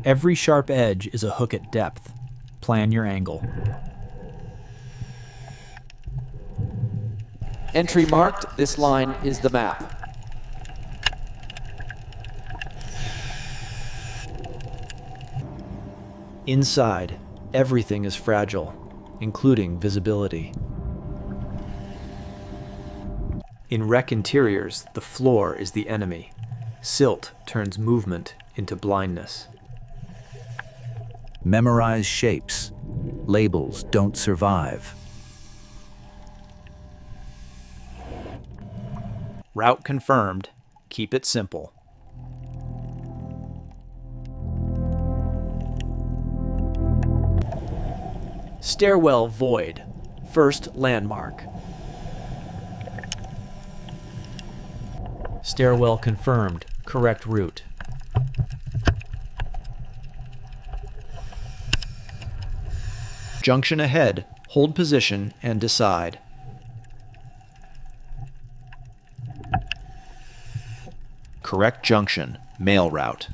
Every sharp edge is a hook at depth. Plan your angle. Entry marked. This line is the map. Inside, everything is fragile, including visibility. In wreck interiors, the floor is the enemy. Silt turns movement into blindness. Memorize shapes. Labels don't survive. Route confirmed. Keep it simple. Stairwell void. First landmark. Stairwell confirmed. Correct route. Junction ahead. Hold position and decide. Correct junction. Mail route.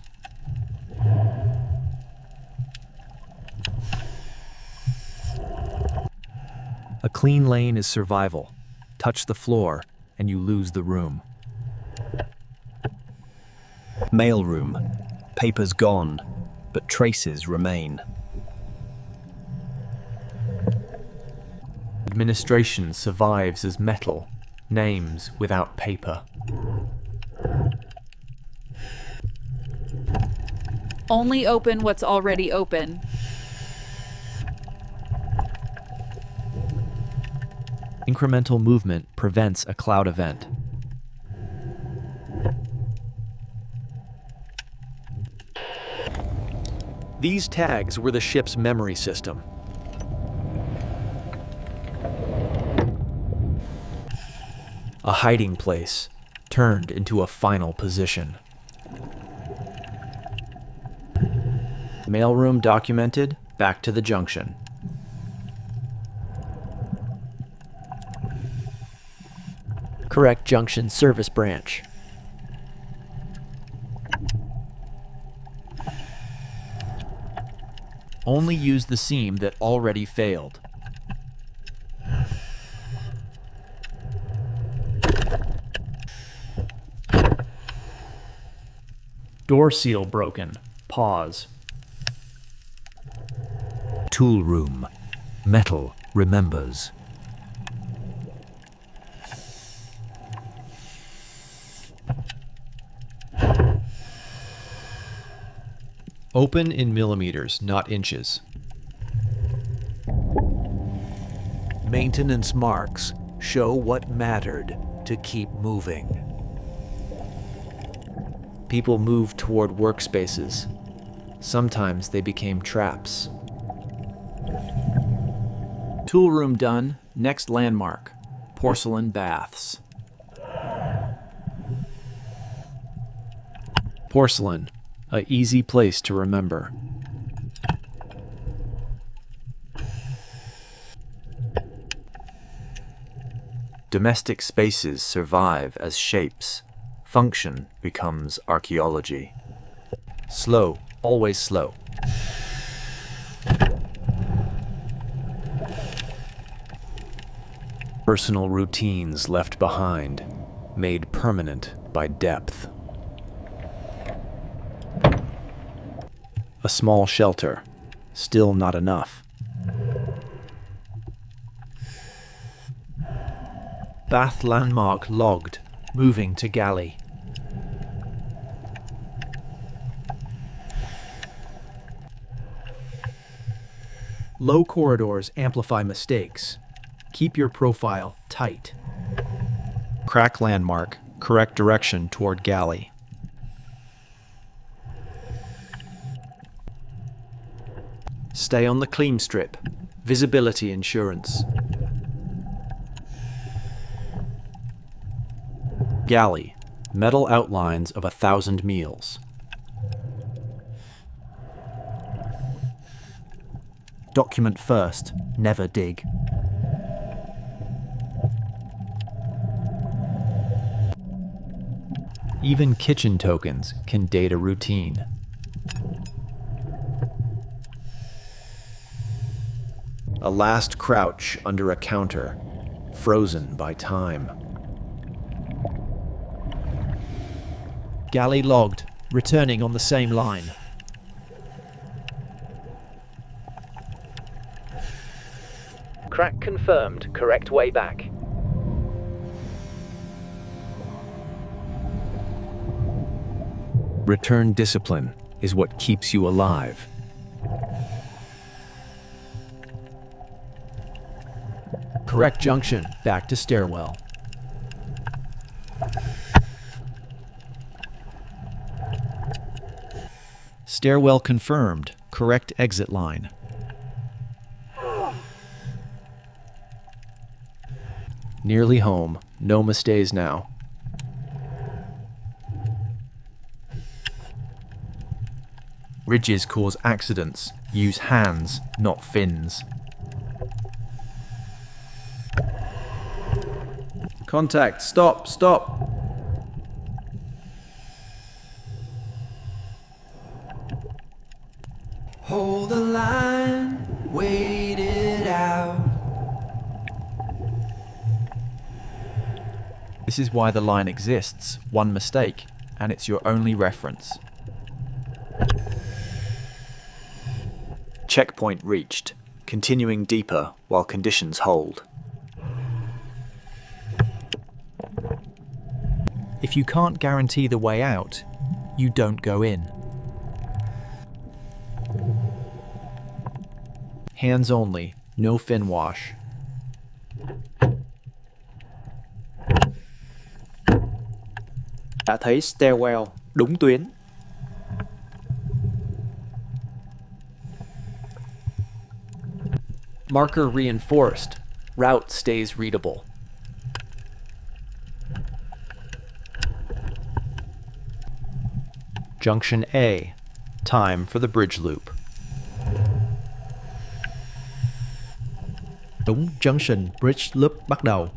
A clean lane is survival. Touch the floor and you lose the room. Mailroom. Papers gone, but traces remain. Administration survives as metal, names without paper. Only open what's already open. Incremental movement prevents a cloud event. These tags were the ship's memory system. A hiding place turned into a final position. Mailroom documented, back to the junction. Correct junction service branch. Only use the seam that already failed. Door seal broken. Pause. Tool room. Metal remembers. Open in millimeters, not inches. Maintenance marks show what mattered to keep moving. People moved toward workspaces. Sometimes they became traps. Tool room done. Next landmark. Porcelain baths. Porcelain. An easy place to remember. Domestic spaces survive as shapes. Function becomes archaeology. Slow, always slow. Personal routines left behind, made permanent by depth. A small shelter, still not enough. Bath landmark logged, moving to galley. Low corridors amplify mistakes. Keep your profile tight. Crack landmark, correct direction toward galley. Stay on the clean strip. Visibility insurance. Galley. Metal outlines of 1,000 meals. Document first. Never dig. Even kitchen tokens can date a routine. A last crouch under a counter, frozen by time. Galley logged, returning on the same line. Crack confirmed, correct way back. Return discipline is what keeps you alive. Correct junction, back to stairwell. Stairwell confirmed, correct exit line. Nearly home, no mistakes now. Ridges cause accidents. Use hands, not fins. Contact, stop, stop. Hold the line, wait it out. This is why the line exists. One mistake, and it's your only reference. Checkpoint reached. Continuing deeper while conditions hold. If you can't guarantee the way out, you don't go in. Hands only, no fin wash. Đã thấy stairwell, đúng tuyến. Marker reinforced. Route stays readable. Junction A. Time for the bridge loop. Đúng junction, bridge loop bắt đầu.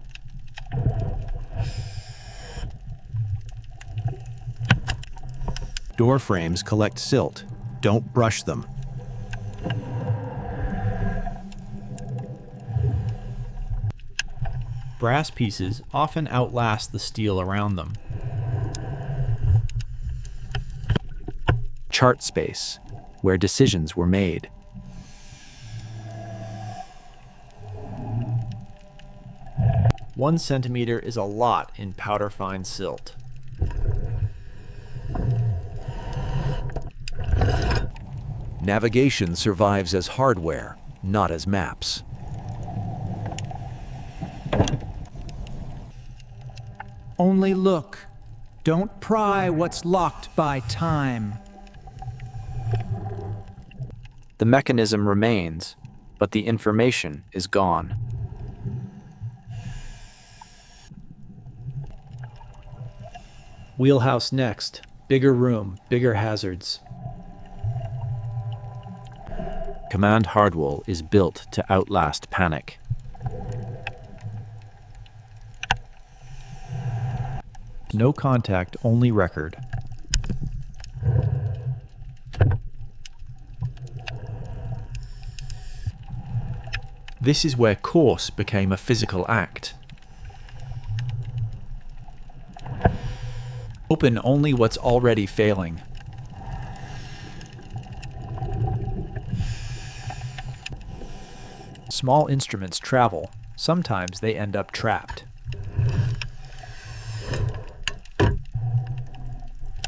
Door frames collect silt. Don't brush them. Brass pieces often outlast the steel around them. Chart space, where decisions were made. One centimeter is a lot in powder-fine silt. Navigation survives as hardware, not as maps. Only look. Don't pry what's locked by time. The mechanism remains, but the information is gone. Wheelhouse next. Bigger room, bigger hazards. Command hardwall is built to outlast panic. No contact, only record. This is where course became a physical act. Open only what's already failing. Small instruments travel. Sometimes they end up trapped.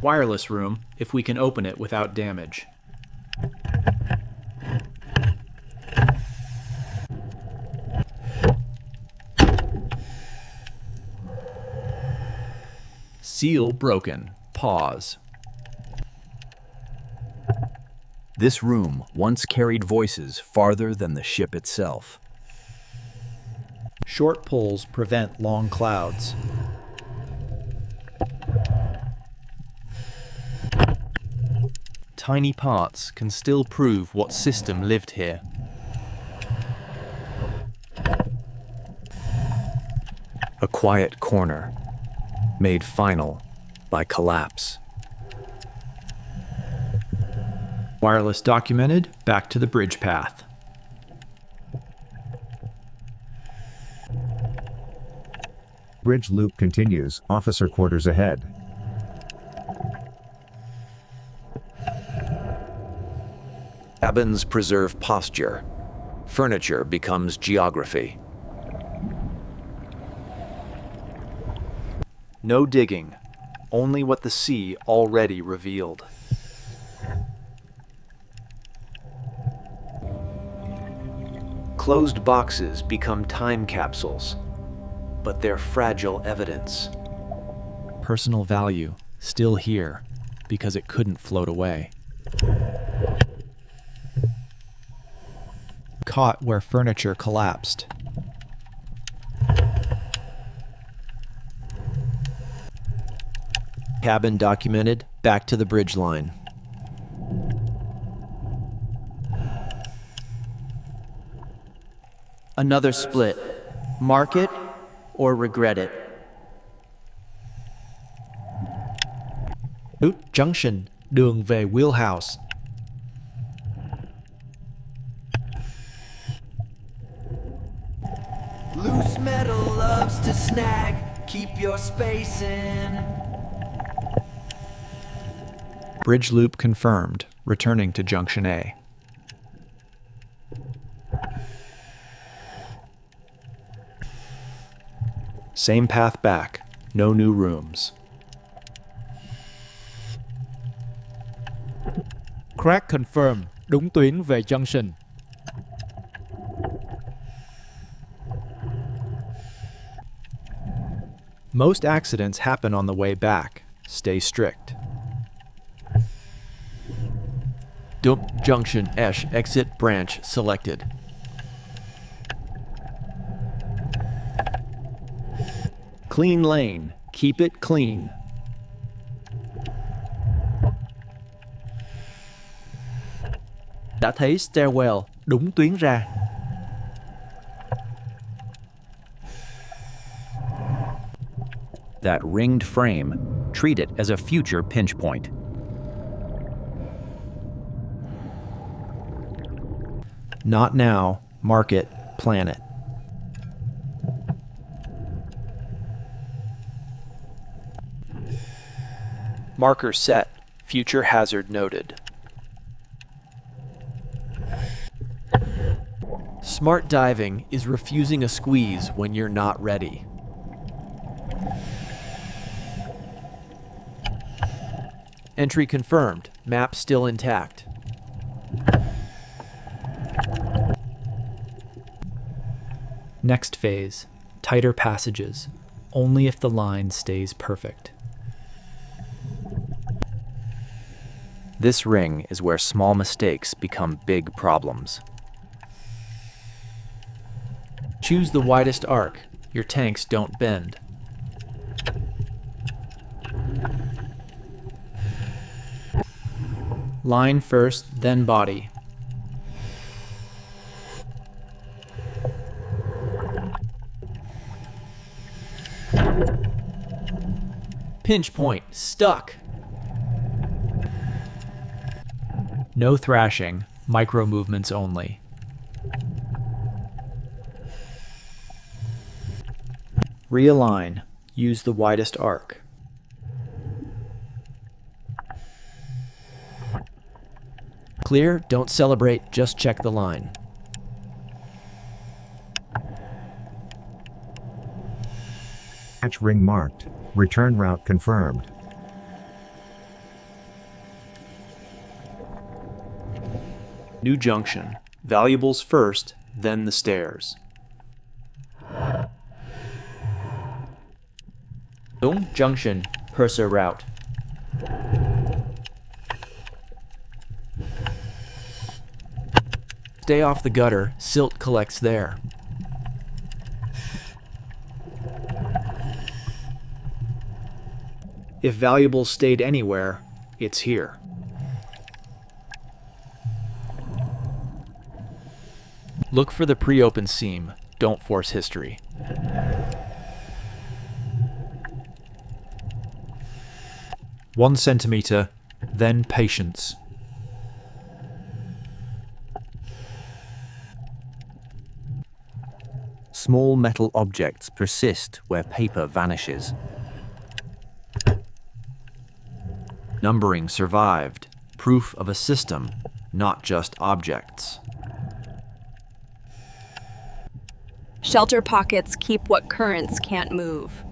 Wireless room, if we can open it without damage. Seal broken. Pause. This room once carried voices farther than the ship itself. Short pulls prevent long clouds. Tiny parts can still prove what system lived here. A quiet corner, made final by collapse. Wireless documented, back to the bridge path. Bridge loop continues, officer quarters ahead. Cabins preserve posture. Furniture becomes geography. No digging, only what the sea already revealed. Closed boxes become time capsules, but they're fragile evidence. Personal value, still here, because it couldn't float away. Caught where furniture collapsed. Cabin documented, back to the bridge line. Another split. Mark it or regret it. Nút junction, đường về wheelhouse. Loose metal loves to snag. Keep your space in. Bridge loop confirmed, returning to junction A. Same path back, no new rooms. Crack confirm, đúng tuyến về junction. Most accidents happen on the way back. Stay strict. Dump junction esh exit branch selected. Clean lane, keep it clean. Đã thấy stairwell, đúng tuyến ra. That ringed frame, treat it as a future pinch point. Not now, mark it, plan it. Marker set, future hazard noted. Smart diving is refusing a squeeze when you're not ready. Entry confirmed, map still intact. Next phase, tighter passages, only if the line stays perfect. This ring is where small mistakes become big problems. Choose the widest arc. Your tanks don't bend. Line first, then body. Pinch point, stuck. No thrashing, micro movements only. Realign, use the widest arc. Clear, don't celebrate, just check the line. Hatch ring marked. Return route confirmed. New junction. Valuables first, then the stairs. Đúng junction, purser route. Stay off the gutter, silt collects there. If valuables stayed anywhere, it's here. Look for the pre-open seam. Don't force history. 1 centimeter, then patience. Small metal objects persist where paper vanishes. Numbering survived, proof of a system, not just objects. Shelter pockets keep what currents can't move.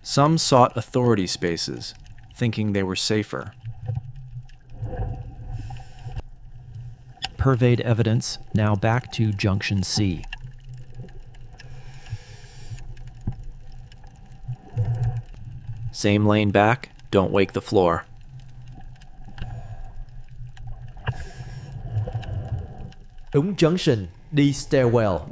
Some sought authority spaces, thinking they were safer. Purveyed evidence, now back to Junction C. Same lane back, don't wake the floor. Đúng junction, đi stairwell.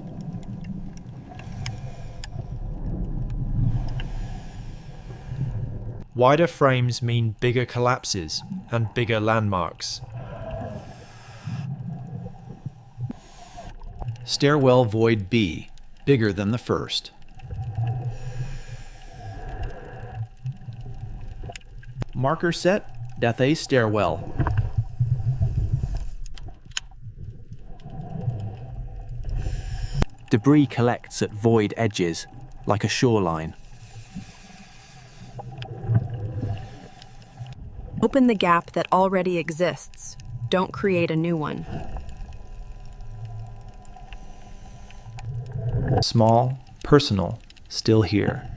Wider frames mean bigger collapses and bigger landmarks. Stairwell void B, bigger than the first. Marker set, đã thấy stairwell. Debris collects at void edges, like a shoreline. Open the gap that already exists. Don't create a new one. Small, personal, still here.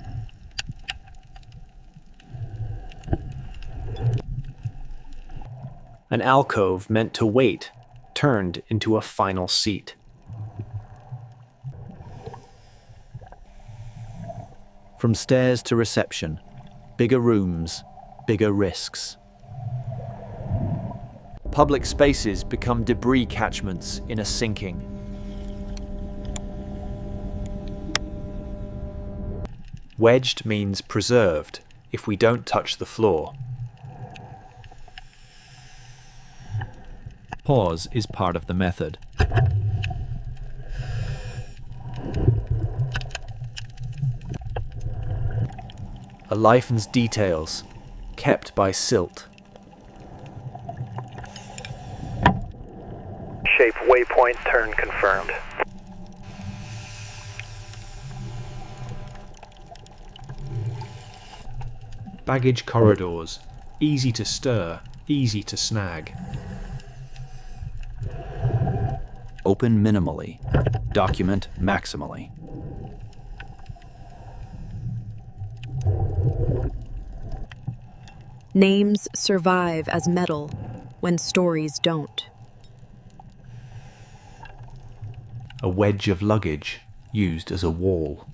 An alcove meant to wait, turned into a final seat. From stairs to reception, bigger rooms, bigger risks. Public spaces become debris catchments in a sinking. Wedged means preserved if we don't touch the floor. Pause is part of the method. A lifen's details, kept by silt. Shape waypoint turn confirmed. Baggage corridors, easy to stir, easy to snag. Open minimally. Document maximally. Names survive as metal when stories don't. A wedge of luggage used as a wall.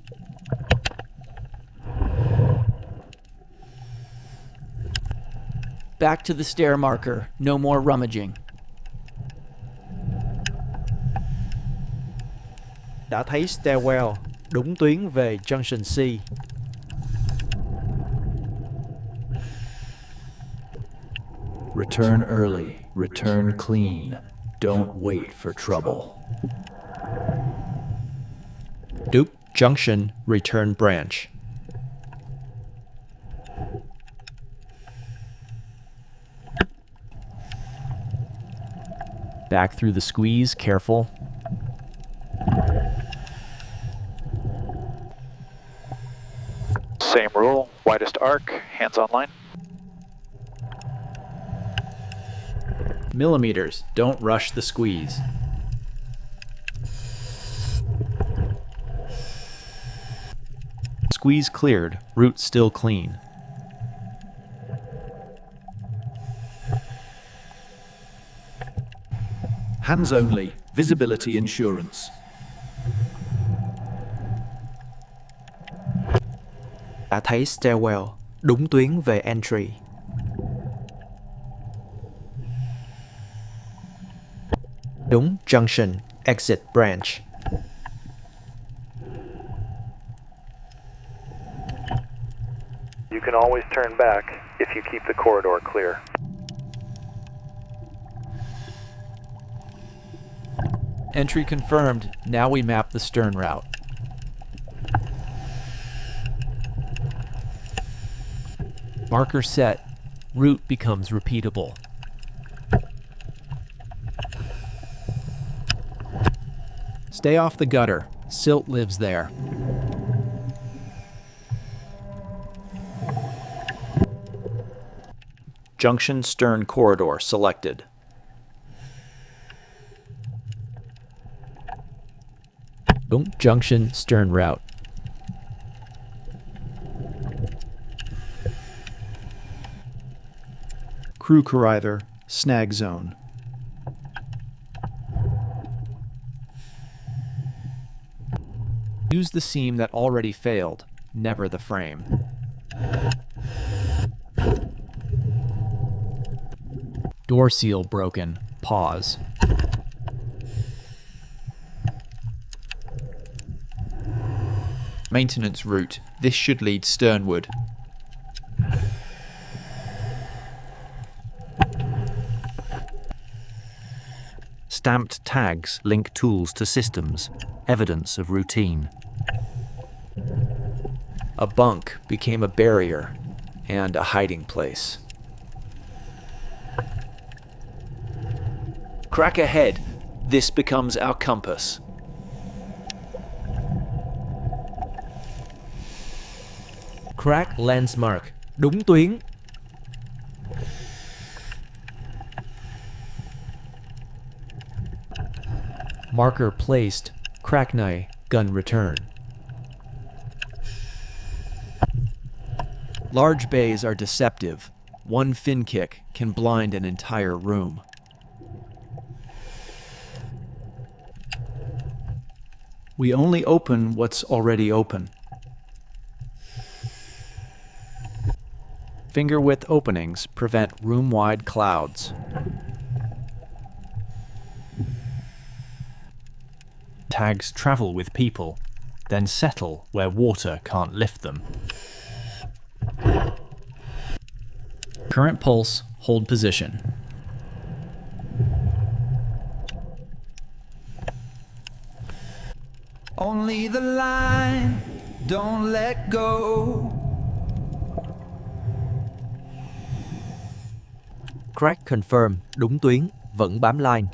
Back to the stair marker, no more rummaging. Đã thấy stairwell, đúng tuyến về junction C. Return early, return clean. Don't wait for trouble. Dupe, junction, return branch. Back through the squeeze, careful. Same rule, widest arc, hands on line. Millimeters, don't rush the squeeze. Squeeze cleared, route still clean. Hands only, visibility insurance. Đã thấy stairwell, đúng tuyến về entry. Đúng, junction, exit branch. You can always turn back if you keep the corridor clear. Entry confirmed, now we map the stern route. Marker set, route becomes repeatable. Stay off the gutter. Silt lives there. Junction stern corridor selected. Junction stern route. Crew corridor, snag zone. Use the seam that already failed, never the frame. Door seal broken. Pause. Maintenance route. This should lead sternward. Stamped tags link tools to systems, evidence of routine. A bunk became a barrier and a hiding place. Crack ahead. This becomes our compass. Crack landmark. Đúng tuyến. Marker placed. Crack này, gun return. Large bays are deceptive. One fin kick can blind an entire room. We only open what's already open. Finger-width openings prevent room-wide clouds. Tags travel with people, then settle where water can't lift them. Current pulse, hold position. Only the line, don't let go. Crack confirm. Đúng tuyến. Vẫn bám line.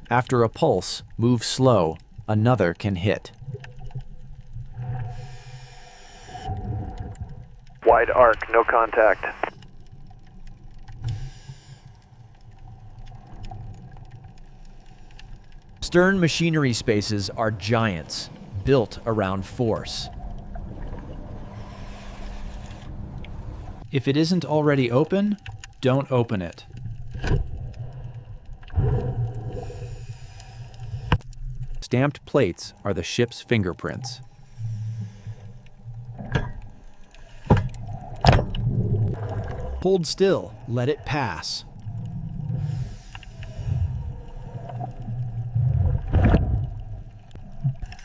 After a pulse, move slow. Another can hit. Wide arc, no contact. Stern machinery spaces are giants, built around force. If it isn't already open, don't open it. Stamped plates are the ship's fingerprints. Hold still, let it pass.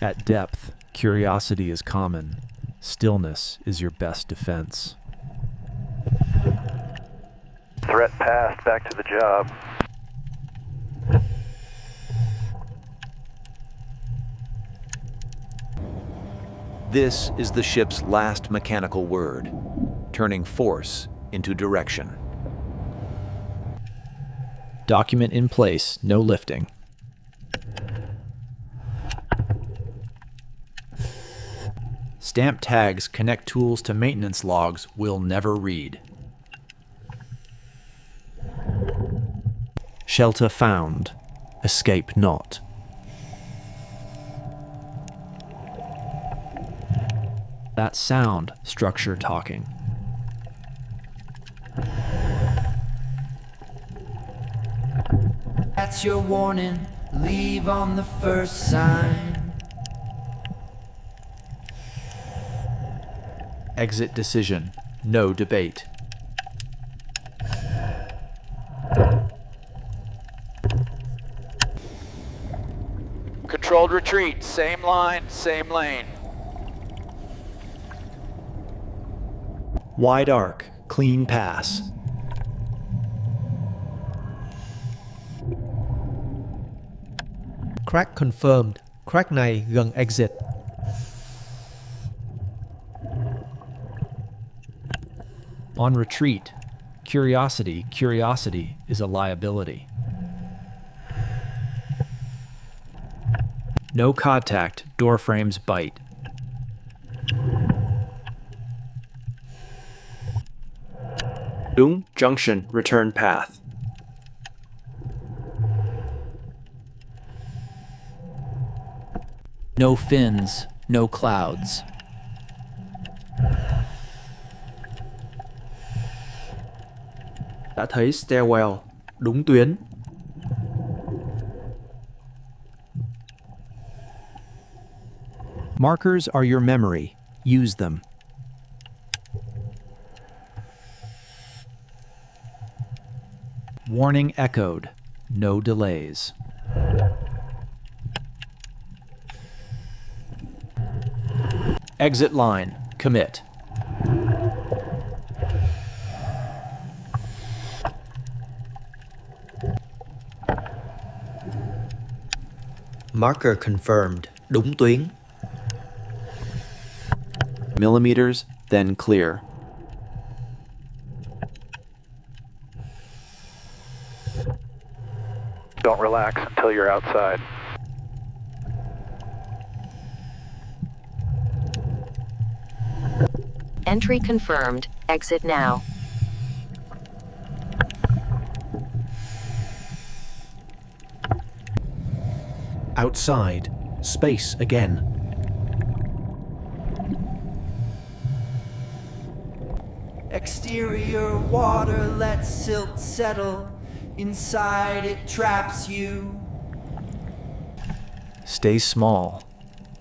At depth, curiosity is common. Stillness is your best defense. Threat passed, back to the job. This is the ship's last mechanical word, turning force into direction. Document in place, no lifting. Stamp tags connect tools to maintenance logs we'll never read. Shelter found. Escape not. That sound, structure talking. That's your warning, leave on the first sign. Exit decision. No debate. Controlled retreat, same line, same lane. Wide arc, clean pass. Crack confirmed. Crack này gần exit. On retreat, Curiosity, curiosity is a liability. No contact, door frames bite. Junction, return path. No fins, no clouds. Đã thấy stairwell, đúng tuyến. Markers are your memory. Use them. Warning echoed, no delays. Exit line, commit. Marker confirmed, đúng tuyến. Millimeters, then clear. Don't relax until you're outside. Entry confirmed. Exit now. Outside. Space again. Exterior water lets silt settle. Inside it traps you. Stay small.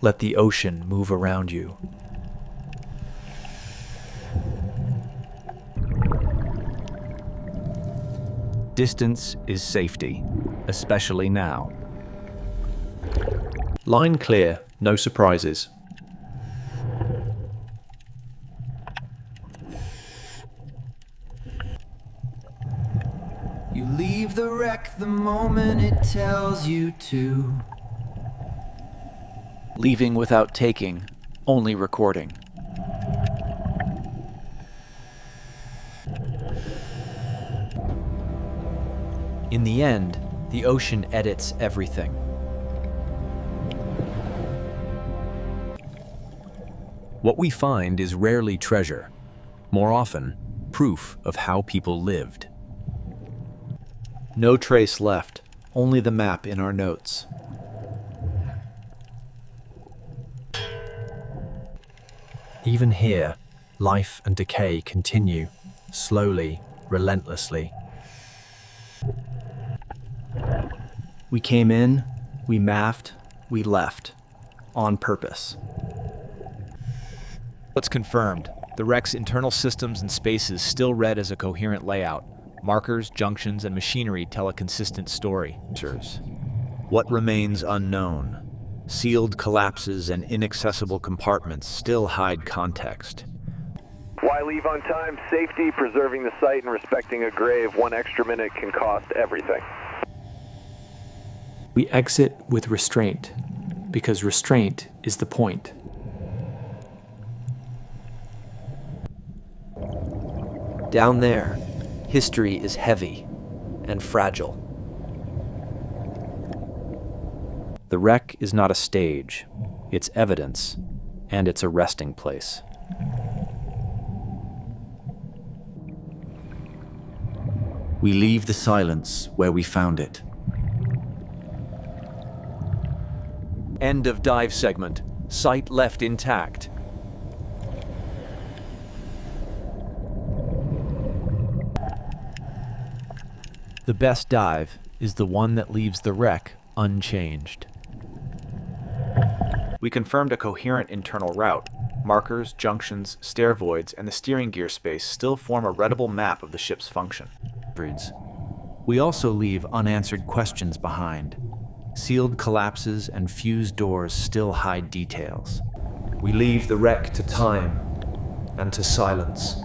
Let the ocean move around you. Distance is safety, especially now. Line clear, no surprises. You leave the wreck the moment it tells you to. Leaving without taking, only recording. In the end, the ocean edits everything. What we find is rarely treasure, more often, proof of how people lived. No trace left, only the map in our notes. Even here, life and decay continue, slowly, relentlessly. We came in, we mapped, we left. On purpose. What's confirmed? The wreck's internal systems and spaces still read as a coherent layout. Markers, junctions, and machinery tell a consistent story. What remains unknown? Sealed collapses and inaccessible compartments still hide context. Why leave on time? Safety, preserving the site, and respecting a grave. 1 extra minute can cost everything. We exit with restraint, because restraint is the point. Down there, history is heavy and fragile. The wreck is not a stage, it's evidence, and it's a resting place. We leave the silence where we found it. End of dive segment. Site left intact. The best dive is the one that leaves the wreck unchanged. We confirmed a coherent internal route. Markers, junctions, stair voids, and the steering gear space still form a readable map of the ship's function. We also leave unanswered questions behind. Sealed collapses and fused doors still hide details. We leave the wreck to time and to silence.